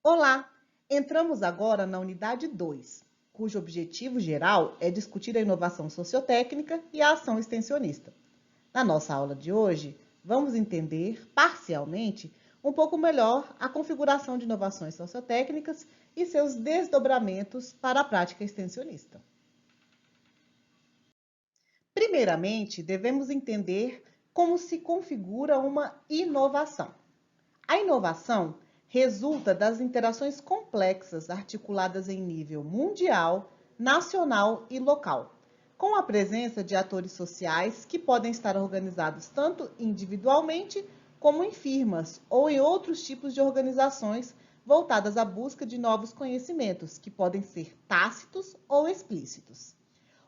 Olá! Entramos agora na unidade 2, cujo objetivo geral é discutir a inovação sociotécnica e a ação extensionista. Na nossa aula de hoje, vamos entender, parcialmente, um pouco melhor a configuração de inovações sociotécnicas e seus desdobramentos para a prática extensionista. Primeiramente, devemos entender como se configura uma inovação. A inovação resulta das interações complexas articuladas em nível mundial, nacional e local, com a presença de atores sociais que podem estar organizados tanto individualmente como em firmas ou em outros tipos de organizações voltadas à busca de novos conhecimentos, que podem ser tácitos ou explícitos.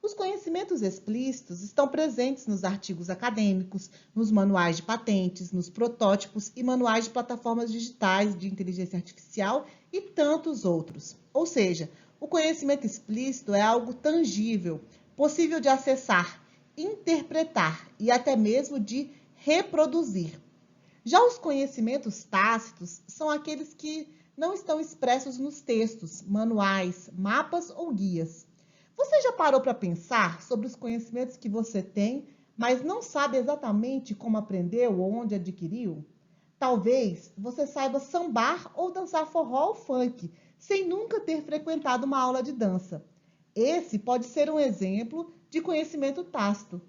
Os conhecimentos explícitos estão presentes nos artigos acadêmicos, nos manuais de patentes, nos protótipos e manuais de plataformas digitais de inteligência artificial e tantos outros. Ou seja, o conhecimento explícito é algo tangível, possível de acessar, interpretar e até mesmo de reproduzir. Já os conhecimentos tácitos são aqueles que não estão expressos nos textos, manuais, mapas ou guias. Você já parou para pensar sobre os conhecimentos que você tem, mas não sabe exatamente como aprendeu ou onde adquiriu? Talvez você saiba sambar ou dançar forró ou funk, sem nunca ter frequentado uma aula de dança. Esse pode ser um exemplo de conhecimento tácito.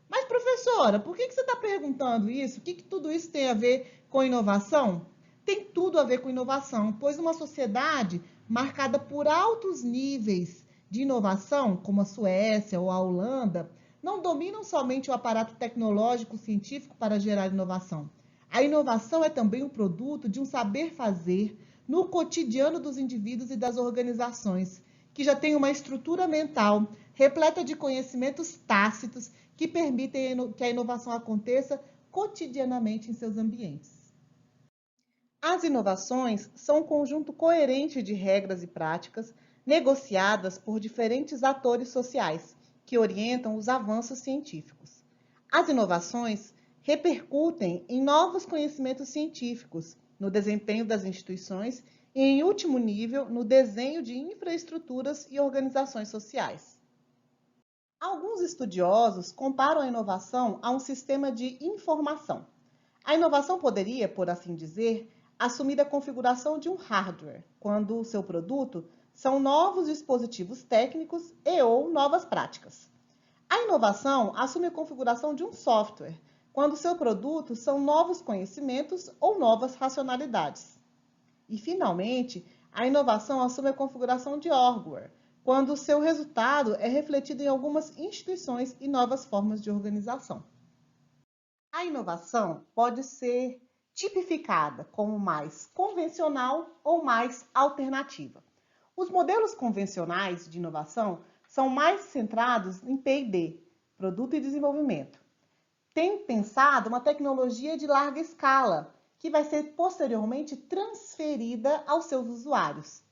Mas, professora, por que você está perguntando isso? O que tudo isso tem a ver com inovação? Tem tudo a ver com inovação, pois uma sociedade marcada por altos níveis de inovação, como a Suécia ou a Holanda, não dominam somente o aparato tecnológico científico para gerar inovação. A inovação é também um produto de um saber fazer no cotidiano dos indivíduos e das organizações, que já tem uma estrutura mental repleta de conhecimentos tácitos que permitem que a inovação aconteça cotidianamente em seus ambientes. As inovações são um conjunto coerente de regras e práticas negociadas por diferentes atores sociais que orientam os avanços científicos. As inovações repercutem em novos conhecimentos científicos, no desempenho das instituições e, em último nível, no desenho de infraestruturas e organizações sociais. Alguns estudiosos comparam a inovação a um sistema de informação. A inovação poderia, por assim dizer, assumir a configuração de um hardware, quando o seu produto são novos dispositivos técnicos e ou novas práticas. A inovação assume a configuração de um software, quando o seu produto são novos conhecimentos ou novas racionalidades. E, finalmente, a inovação assume a configuração de hardware, quando o seu resultado é refletido em algumas instituições e novas formas de organização. A inovação pode ser tipificada como mais convencional ou mais alternativa. Os modelos convencionais de inovação são mais centrados em P&D, produto e desenvolvimento. Tem pensado uma tecnologia de larga escala, que vai ser posteriormente transferida aos seus usuários.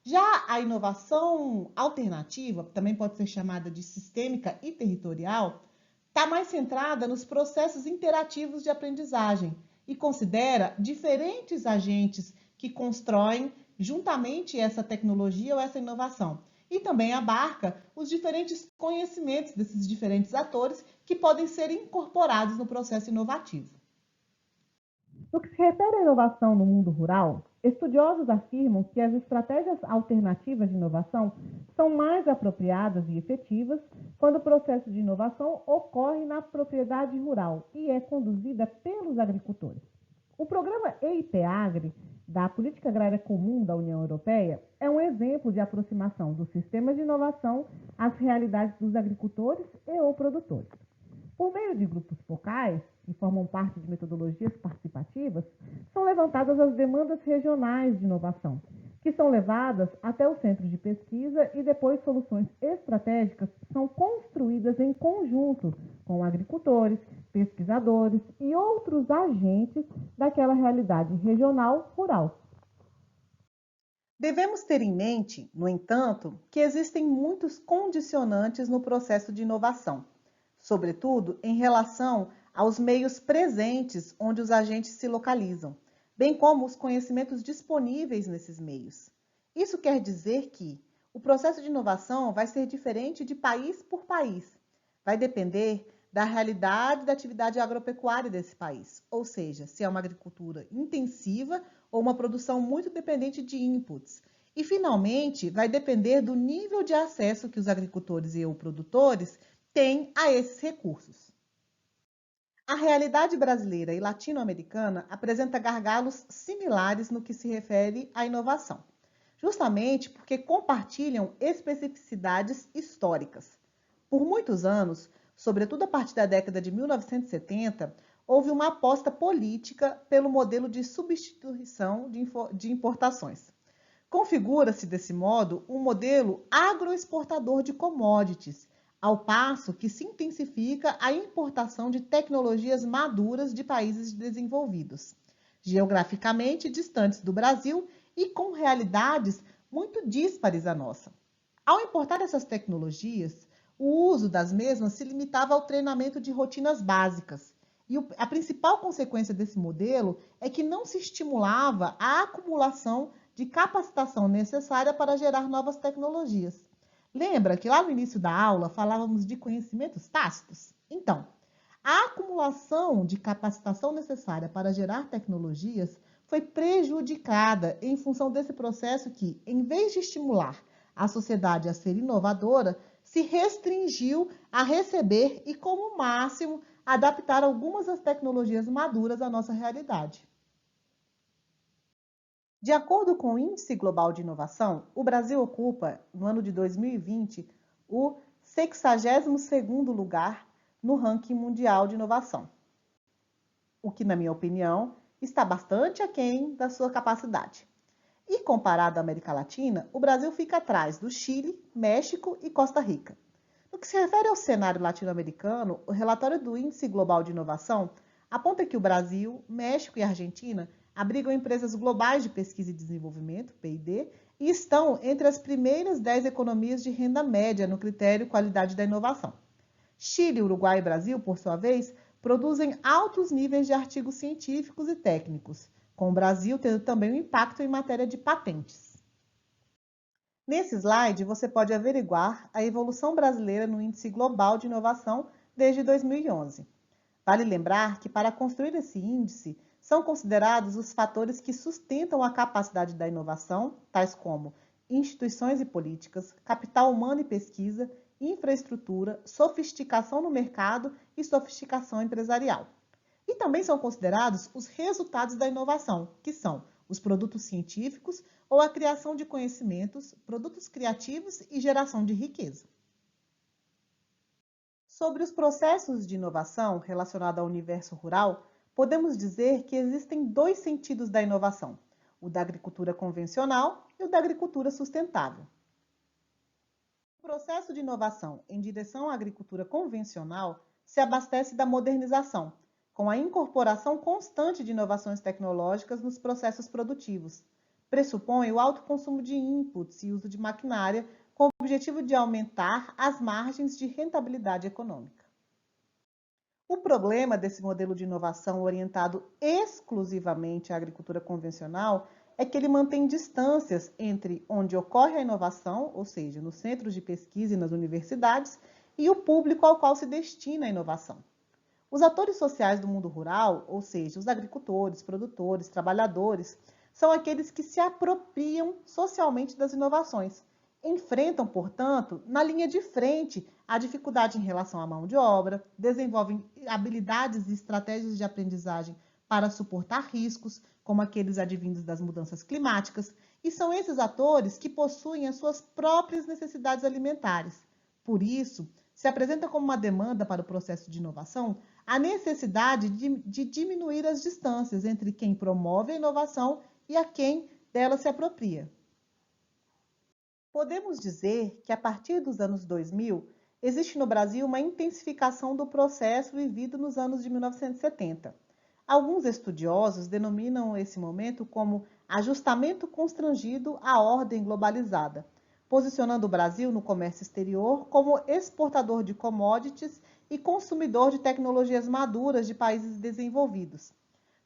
Já a inovação alternativa, também pode ser chamada de sistêmica e territorial, está mais centrada nos processos interativos de aprendizagem e considera diferentes agentes que constroem juntamente essa tecnologia ou essa inovação. E também abarca os diferentes conhecimentos desses diferentes atores que podem ser incorporados no processo inovativo. No que se refere à inovação no mundo rural, estudiosos afirmam que as estratégias alternativas de inovação são mais apropriadas e efetivas quando o processo de inovação ocorre na propriedade rural e é conduzida pelos agricultores. O programa EIPAGRE, da Política Agrária Comum da União Europeia, é um exemplo de aproximação dos sistemas de inovação às realidades dos agricultores e ou produtores. Por meio de grupos focais, que formam parte de metodologias participativas, são levantadas as demandas regionais de inovação, que são levadas até o centro de pesquisa e depois soluções estratégicas são construídas em conjunto com agricultores, pesquisadores e outros agentes daquela realidade regional rural. Devemos ter em mente, no entanto, que existem muitos condicionantes no processo de inovação, sobretudo em relação aos meios presentes onde os agentes se localizam. bem como os conhecimentos disponíveis nesses meios. Isso quer dizer que o processo de inovação vai ser diferente de país por país. Vai depender da realidade da atividade agropecuária desse país, ou seja, se é uma agricultura intensiva ou uma produção muito dependente de inputs. E, finalmente, vai depender do nível de acesso que os agricultores e ou produtores têm a esses recursos. A realidade brasileira e latino-americana apresenta gargalos similares no que se refere à inovação, justamente porque compartilham especificidades históricas. Por muitos anos, sobretudo a partir da década de 1970, houve uma aposta política pelo modelo de substituição de importações. Configura-se, desse modo, um modelo agroexportador de commodities, ao passo que se intensifica a importação de tecnologias maduras de países desenvolvidos, geograficamente distantes do Brasil e com realidades muito díspares à nossa. Ao importar essas tecnologias, o uso das mesmas se limitava ao treinamento de rotinas básicas. E a principal consequência desse modelo é que não se estimulava a acumulação de capacitação necessária para gerar novas tecnologias. Lembra que lá no início da aula falávamos de conhecimentos tácitos? Então, a acumulação de capacitação necessária para gerar tecnologias foi prejudicada em função desse processo que, em vez de estimular a sociedade a ser inovadora, se restringiu a receber e, como máximo, adaptar algumas das tecnologias maduras à nossa realidade. De acordo com o Índice Global de Inovação, o Brasil ocupa, no ano de 2020, o 62º lugar no ranking mundial de inovação, o que, na minha opinião, está bastante aquém da sua capacidade. E comparado à América Latina, o Brasil fica atrás do Chile, México e Costa Rica. No que se refere ao cenário latino-americano, o relatório do Índice Global de Inovação aponta que o Brasil, México e Argentina abrigam empresas globais de pesquisa e desenvolvimento, P&D, e estão entre as primeiras 10 economias de renda média no critério qualidade da inovação. Chile, Uruguai e Brasil, por sua vez, produzem altos níveis de artigos científicos e técnicos, com o Brasil tendo também um impacto em matéria de patentes. Nesse slide, você pode averiguar a evolução brasileira no Índice Global de Inovação desde 2011. Vale lembrar que, para construir esse índice, são considerados os fatores que sustentam a capacidade da inovação, tais como instituições e políticas, capital humano e pesquisa, infraestrutura, sofisticação no mercado e sofisticação empresarial. E também são considerados os resultados da inovação, que são os produtos científicos ou a criação de conhecimentos, produtos criativos e geração de riqueza. Sobre os processos de inovação relacionados ao universo rural, podemos dizer que existem dois sentidos da inovação, o da agricultura convencional e o da agricultura sustentável. O processo de inovação em direção à agricultura convencional se abastece da modernização, com a incorporação constante de inovações tecnológicas nos processos produtivos. Pressupõe o alto consumo de inputs e uso de maquinária com o objetivo de aumentar as margens de rentabilidade econômica. O problema desse modelo de inovação orientado exclusivamente à agricultura convencional é que ele mantém distâncias entre onde ocorre a inovação, ou seja, nos centros de pesquisa e nas universidades, e o público ao qual se destina a inovação. Os atores sociais do mundo rural, ou seja, os agricultores, produtores, trabalhadores, são aqueles que se apropriam socialmente das inovações. Enfrentam, portanto, na linha de frente a dificuldade em relação à mão de obra, desenvolvem habilidades e estratégias de aprendizagem para suportar riscos, como aqueles advindos das mudanças climáticas, e são esses atores que possuem as suas próprias necessidades alimentares. Por isso, se apresenta como uma demanda para o processo de inovação a necessidade de diminuir as distâncias entre quem promove a inovação e a quem dela se apropria. Podemos dizer que, a partir dos anos 2000, existe no Brasil uma intensificação do processo vivido nos anos de 1970. Alguns estudiosos denominam esse momento como ajustamento constrangido à ordem globalizada, posicionando o Brasil no comércio exterior como exportador de commodities e consumidor de tecnologias maduras de países desenvolvidos.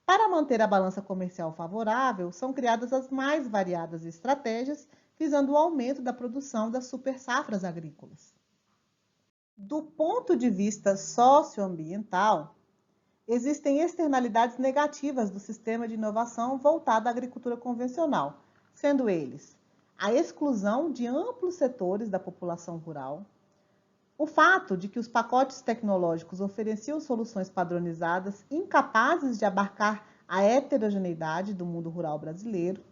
Para manter a balança comercial favorável, são criadas as mais variadas estratégias visando o aumento da produção das super-safras agrícolas. Do ponto de vista socioambiental, existem externalidades negativas do sistema de inovação voltado à agricultura convencional, sendo eles a exclusão de amplos setores da população rural, o fato de que os pacotes tecnológicos ofereciam soluções padronizadas incapazes de abarcar a heterogeneidade do mundo rural brasileiro.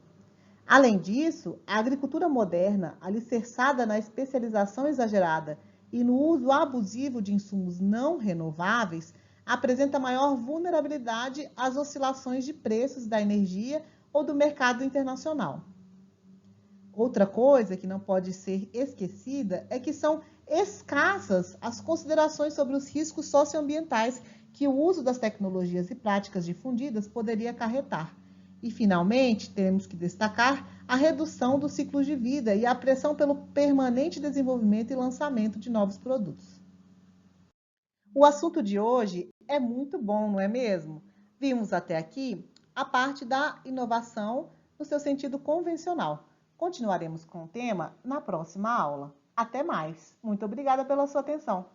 Além disso, a agricultura moderna, alicerçada na especialização exagerada e no uso abusivo de insumos não renováveis, apresenta maior vulnerabilidade às oscilações de preços da energia ou do mercado internacional. Outra coisa que não pode ser esquecida é que são escassas as considerações sobre os riscos socioambientais que o uso das tecnologias e práticas difundidas poderia acarretar. E, finalmente, temos que destacar a redução dos ciclos de vida e a pressão pelo permanente desenvolvimento e lançamento de novos produtos. O assunto de hoje é muito bom, não é mesmo? Vimos até aqui a parte da inovação no seu sentido convencional. Continuaremos com o tema na próxima aula. Até mais. Muito obrigada pela sua atenção.